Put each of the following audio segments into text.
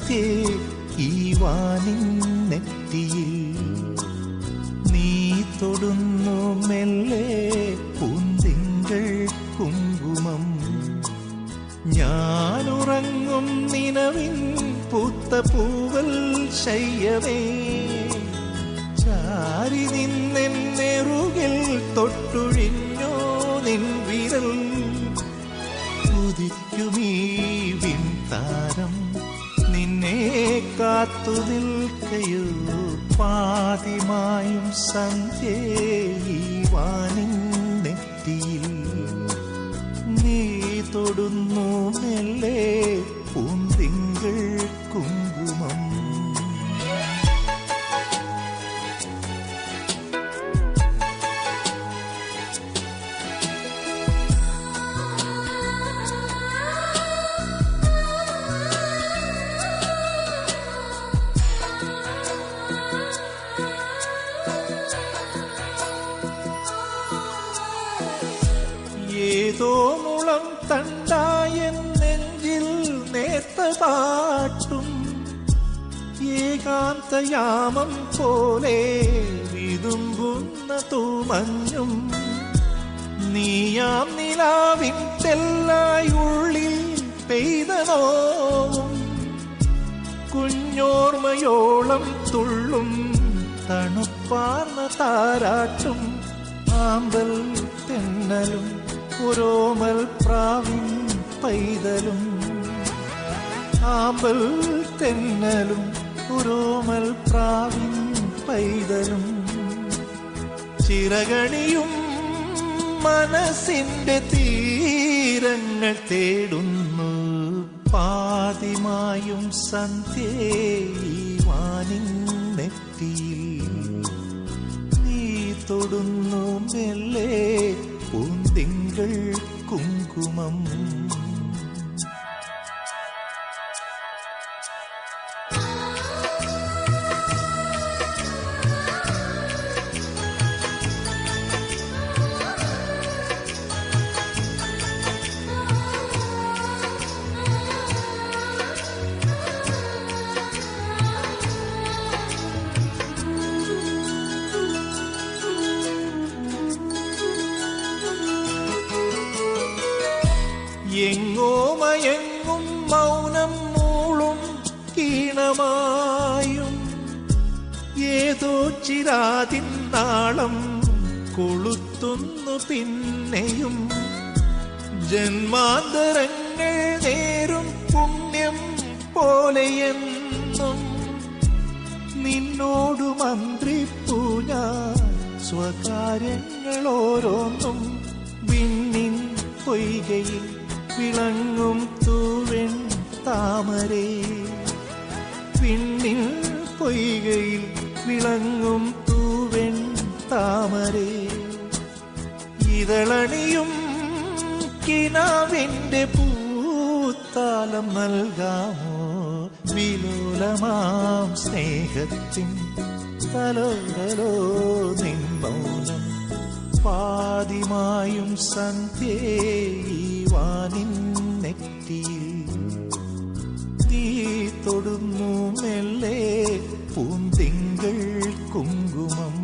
സന്ധ്യേ ഈ വാനിൻ നെറ്റിയിൽ നീ തൊടുന്നു മെല്ലെ പൂന്തിങ്കൾ കുങ്കുമം. ഞാനുറങ്ങും നിലവിൻ പൂത്ത പൂവൽ ശയ്യമേ ചാരി നിന്നെറുകിൽ തൊട്ടുഴിഞ്ഞോ നിൻ വിരൽ. ഉദിക്കുമീ വിൺതാരം നിന്നെ കാത്തു നിൽക്കയോ പാതിമായും സന്ധ്യേ ഈ വാനിൻ നെറ്റിയിൽ നീ തൊടുന്നു മെല്ലെ പൂന്തിങ്കൾ കുങ്കുമം. ഏതോ മുളം തണ്ടായ നെഞ്ചിൽ നേർത്ത പാട്ടും ഏകാന്തയാമം പോലെ വിതുമ്പുന്ന തൂമഞ്ഞും നീയാം നിലാവിൻ തെല്ലായി ഉള്ളിൽ പെയ്ത നോവും കുഞ്ഞോർമ്മയോളം തുള്ളും തണുപ്പാർന്ന താരാട്ടും ആമ്പൽ തെന്നലും ഒരോമൽ പ്രാവിൻ പൈതലും. ആമ്പൽ തെന്നലും ഒരോമൽ പ്രാവിൻ പൈതലും ചിറകണിയും മനസ്സിന്റെ തീരങ്ങൾ തേടുന്നു പാതിമായും സന്ധ്യേ ഈ വാനിൻ നെറ്റിയിൽ നീ തൊടുന്നു മെല്ലെ പൂന്തിങ്കൾ കുങ്കുമം. എങ്ങോ മയങ്ങും മൗനം മൂളും കീണമായും ഏതോ ചിരാതിൻ നാളം കൊളുത്തുന്നു പിന്നെയും ജന്മാന്തരങ്ങൾ നേരും പുണ്യം പോലെയെന്നും നിന്നോടു മന്ത്രിപ്പൂ ഞാൻ സ്വകാര്യങ്ങൾ ഓരോന്നും വിണ്ണിൻ പൊയ്കയിൽ വിളങ്ങും തൂവെൺ താമരേ വിണ്ണിൽ പൊയ്കയിൽ വിളങ്ങും തൂവെൺ താമരേ ഇതളണിയും കിനാവിന്റെ പൂത്താലം നൽകാമോ വിലോലമാം സ്നേഹത്തിൻ തലോടലോ നിൻ മൗനം പാതിമായും സന്ധ്യേ ഈ വാനിൻ നെറ്റിയിൽ നീ തൊടുന്നു മെല്ലെ പൂന്തിങ്കൾ കുങ്കുമം.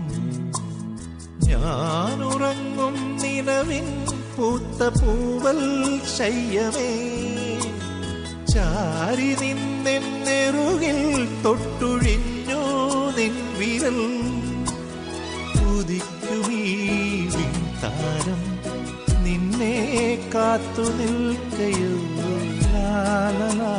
ഞാനുറങ്ങും നിലവിൻ പൂത്ത പൂവൽ ശയ്യമേ ചാരി നിന്നെറുകിൽ തൊട്ടുഴിഞ്ഞു നിൻ വിരൽ. ഉദിക്കുമീ വിൺതാരം നിന്നെ കാത്തു നിൽക്കയോ ലാ ലാ ലാ.